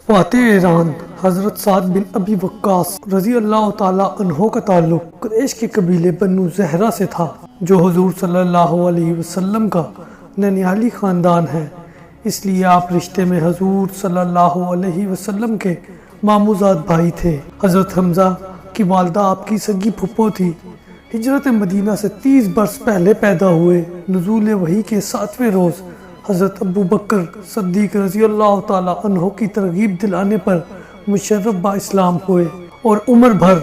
فاتح ایران حضرت سعد بن ابی وقاص رضی اللہ تعالیٰ عنہ کا تعلق قریش کے قبیلے بنو زہرہ سے تھا، جو حضور صلی اللہ علیہ وسلم کا ننیالی خاندان ہے۔ اس لیے آپ رشتے میں حضور صلی اللہ علیہ وسلم کے ماموزاد بھائی تھے۔ حضرت حمزہ کی والدہ آپ کی سگی پھپھو تھی۔ ہجرت مدینہ سے 30 برس پہلے پیدا ہوئے۔ نزول وحی کے 7ویں روز حضرت ابو بکر صدیق رضی اللہ تعالیٰ عنہ کی ترغیب دلانے پر مشرف با اسلام ہوئے اور عمر بھر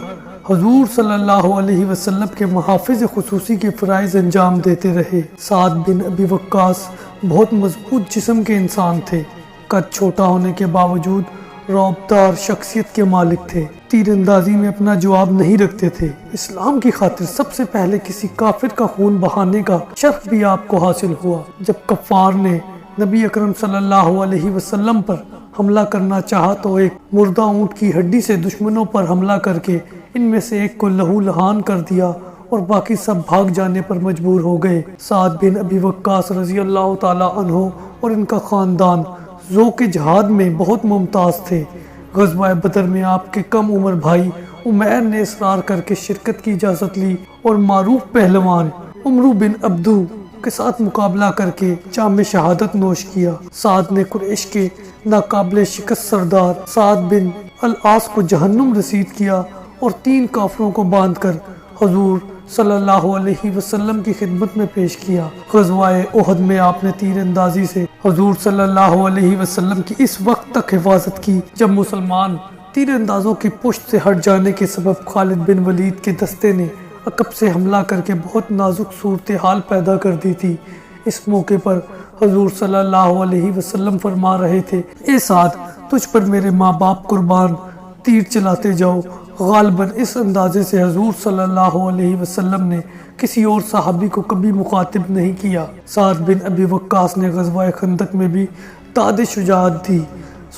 حضور صلی اللہ علیہ وسلم کے محافظ خصوصی کے فرائض انجام دیتے رہے۔ سعد بن ابی وقاص بہت مضبوط جسم کے انسان تھے۔ قد چھوٹا ہونے کے باوجود رعبدار شخصیت کے مالک تھے۔ تیر اندازی میں اپنا جواب نہیں رکھتے تھے۔ اسلام کی خاطر سب سے پہلے کسی کافر کا خون بہانے کا شرف بھی آپ کو حاصل ہوا۔ جب کفار نے نبی اکرم صلی اللہ علیہ وسلم پر حملہ کرنا چاہا تو ایک مردہ اونٹ کی ہڈی سے دشمنوں پر حملہ کر کے ان میں سے ایک کو لہو لہان کر دیا اور باقی سب بھاگ جانے پر مجبور ہو گئے۔ سعد بن ابی وقاص رضی اللہ تعالی عنہ اور ان کا خاندان ذوق جہاد میں بہت ممتاز تھے۔ غزوہ بدر میں آپ کے کم عمر بھائی عمیر نے اصرار کر کے شرکت کی اجازت لی اور معروف پہلوان عمرو بن عبدو کے ساتھ مقابلہ کر کے جام شہادت نوش کیا۔ سعد نے قریش کے ناقابل شکست سردار سعد بن العاص کو جہنم رسید کیا اور 3 کافروں کو باندھ کر حضور صلی اللہ علیہ وسلم کی خدمت میں پیش کیا۔ غزوہ احد میں آپ نے تیر اندازی سے حضور صلی اللہ علیہ وسلم کی اس وقت تک حفاظت کی جب مسلمان تیر اندازوں کی پشت سے ہٹ جانے کے سبب خالد بن ولید کے دستے نے عقب سے حملہ کر کے بہت نازک صورتحال پیدا کر دی تھی۔ اس موقع پر حضور صلی اللہ علیہ وسلم فرما رہے تھے، اے سعد، تجھ پر میرے ماں باپ قربان، تیر چلاتے جاؤ۔ غالباً اس اندازے سے حضور صلی اللہ علیہ وسلم نے کسی اور صحابی کو کبھی مخاطب نہیں کیا۔ سعد بن ابی وقاص نے غزوہ خندق میں بھی داد شجاعت دی۔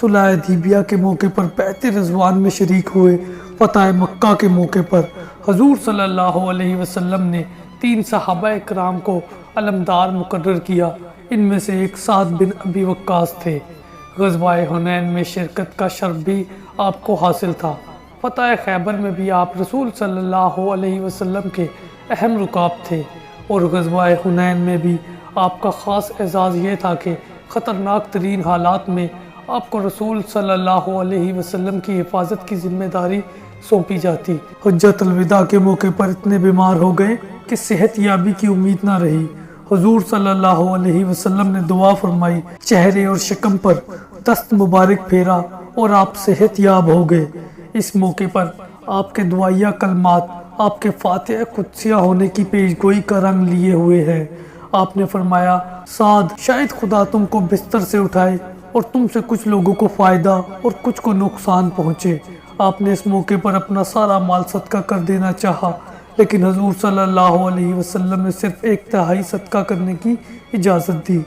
صلح حدیبیہ کے موقع پر بیعت رضوان میں شریک ہوئے۔ فتح مکہ کے موقع پر حضور صلی اللہ علیہ وسلم نے 3 صحابہ کرام کو علمدار مقرر کیا۔ ان میں سے ایک سعد بن ابی وقاص تھے۔ غزوہ حنین میں شرکت کا شرف بھی آپ کو حاصل تھا۔ فتح خیبر میں بھی آپ رسول صلی اللہ علیہ وسلم کے اہم رکاب تھے اور غزوہ حنین میں بھی آپ کا خاص اعزاز یہ تھا کہ خطرناک ترین حالات میں آپ کو رسول صلی اللہ علیہ وسلم کی حفاظت کی ذمہ داری سونپی جاتی۔ حجت الوداع کے موقع پر اتنے بیمار ہو گئے کہ صحت یابی کی امید نہ رہی۔ حضور صلی اللہ علیہ وسلم نے دعا فرمائی، چہرے اور شکم پر دست مبارک پھیرا اور آپ صحت یاب ہو گئے۔ اس موقع پر آپ کے دعائیہ کلمات آپ کے فاتح قدسیہ ہونے کی پیشگوئی کا رنگ لیے ہوئے ہیں۔ آپ نے فرمایا، سعد، شاید خدا تم کو بستر سے اٹھائے اور تم سے کچھ لوگوں کو فائدہ اور کچھ کو نقصان پہنچے۔ آپ نے اس موقع پر اپنا سارا مال صدقہ کر دینا چاہا، لیکن حضور صلی اللہ علیہ وسلم نے صرف 1/3 صدقہ کرنے کی اجازت دی۔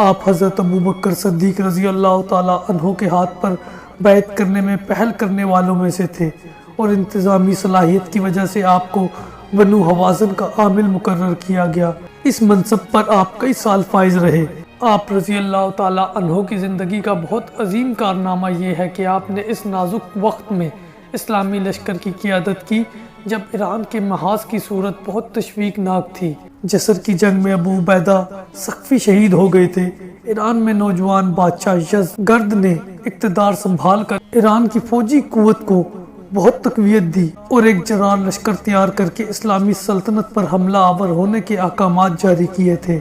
آپ حضرت ابو بکر صدیق رضی اللہ تعالیٰ عنہ کے ہاتھ پر بیعت کرنے میں پہل کرنے والوں میں سے تھے اور انتظامی صلاحیت کی وجہ سے آپ کو بنو حوازن کا عامل مقرر کیا گیا۔ اس منصب پر آپ کئی سال فائز رہے۔ آپ رضی اللہ تعالیٰ عنہ کی زندگی کا بہت عظیم کارنامہ یہ ہے کہ آپ نے اس نازک وقت میں اسلامی لشکر کی قیادت کی جب ایران کے محاذ کی صورت بہت تشویقناک تھی۔ جسر کی جنگ میں ابو عبیدہ ثقفی شہید ہو گئے تھے۔ ایران میں نوجوان بادشاہ یزدگرد نے اقتدار سنبھال کر ایران کی فوجی قوت کو بہت تقویت دی اور ایک جرار لشکر تیار کر کے اسلامی سلطنت پر حملہ آور ہونے کے احکامات جاری کیے تھے۔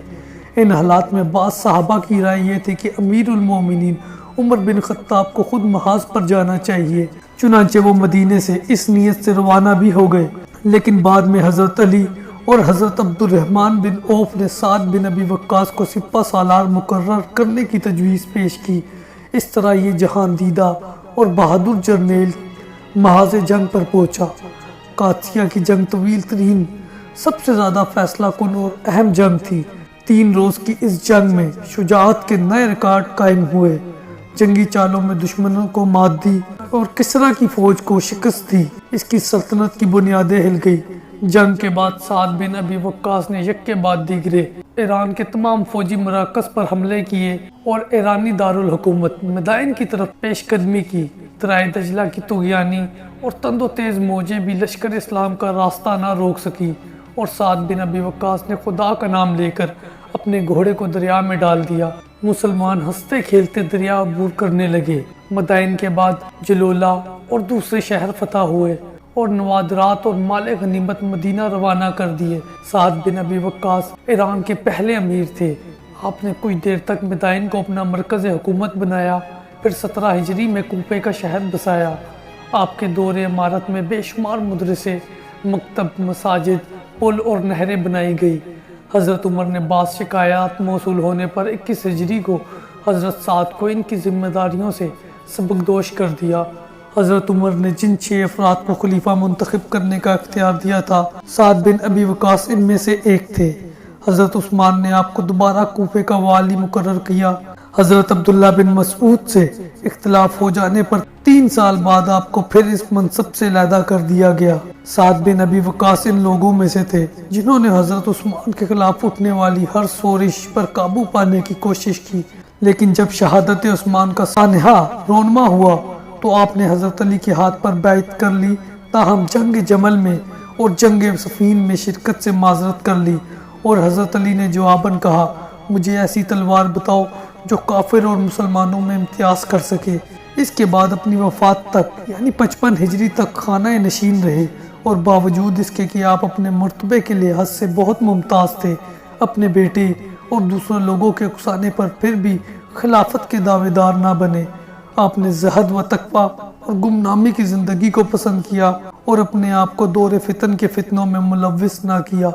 ان حالات میں بعض صحابہ کی رائے یہ تھی کہ امیر المومنین عمر بن خطاب کو خود محاذ پر جانا چاہیے۔ چنانچہ وہ مدینے سے اس نیت سے روانہ بھی ہو گئے، لیکن بعد میں حضرت علی اور حضرت عبد الرحمن بن عوف نے سعد بن ابی وقاص کو سپہ سالار مقرر کرنے کی تجویز پیش کی۔ اس طرح یہ جہان دیدہ اور بہادر جرنیل محاذ جنگ پر پہنچا۔ قادسیہ کی جنگ طویل ترین، سب سے زیادہ فیصلہ کن اور اہم جنگ تھی۔ 3 روز کی اس جنگ میں شجاعت کے نئے ریکارڈ قائم ہوئے۔ جنگی چالوں میں دشمنوں کو مات دی اور کسریٰ کی فوج کو شکست دی۔ اس کی سلطنت کی بنیادیں ہل گئی۔ جنگ کے بعد سعد بن ابی وقاص نے یک کے بعد دیگرے ایران کے تمام فوجی مراکز پر حملے کیے اور ایرانی دارالحکومت مدائن کی طرف پیش قدمی کی۔ دریا دجلہ کی طغیانی اور تند و تیز موجیں بھی لشکر اسلام کا راستہ نہ روک سکی اور سعد بن ابی وقاص نے خدا کا نام لے کر اپنے گھوڑے کو دریا میں ڈال دیا۔ مسلمان ہنستے کھیلتے دریا عبور کرنے لگے۔ مدائن کے بعد جلولہ اور دوسرے شہر فتح ہوئے اور نوادرات اور مال غنیمت مدینہ روانہ کر دیے۔ سعد بن ابی وقاص ایران کے پہلے امیر تھے۔ آپ نے کچھ دیر تک مدائن کو اپنا مرکز حکومت بنایا، پھر 17 ہجری میں کوفہ کا شہر بسایا۔ آپ کے دور امارت میں بے شمار مدرسے، مکتب، مساجد، پل اور نہریں بنائی گئی۔ حضرت عمر نے بعض شکایات موصول ہونے پر 21 ہجری کو حضرت سعد کو ان کی ذمہ داریوں سے سبکدوش کر دیا۔ حضرت عمر نے جن 6 افراد کو خلیفہ منتخب کرنے کا اختیار دیا تھا، سعد بن ابی وقاص ان میں سے ایک تھے۔ حضرت عثمان نے آپ کو دوبارہ کوفے کا والی مقرر کیا۔ حضرت عبداللہ بن مسعود سے اختلاف ہو جانے پر 3 سال بعد آپ کو پھر اس منصب سے علیحدہ کر دیا گیا۔ سعد بن ابی وقاص ان لوگوں میں سے تھے جنہوں نے حضرت عثمان کے خلاف اٹھنے والی ہر سازش پر قابو پانے کی کوشش کی، لیکن جب شہادت عثمان کا سانحہ رونما ہوا تو آپ نے حضرت علی کے ہاتھ پر بیعت کر لی، تاہم جنگ جمل میں اور جنگ صفین میں شرکت سے معذرت کر لی، اور حضرت علی نے جواباً کہا، مجھے ایسی تلوار بتاؤ جو کافر اور مسلمانوں میں امتیاز کر سکے۔ اس کے بعد اپنی وفات تک یعنی 55 ہجری تک خانہ نشین رہے، اور باوجود اس کے کہ آپ اپنے مرتبے کے لحاظ سے بہت ممتاز تھے، اپنے بیٹے اور دوسرے لوگوں کے اکسانے پر پھر بھی خلافت کے دعوے دار نہ بنے۔ آپ نے زہد و تقویٰ اور گمنامی کی زندگی کو پسند کیا اور اپنے آپ کو دور فتن کے فتنوں میں ملوث نہ کیا۔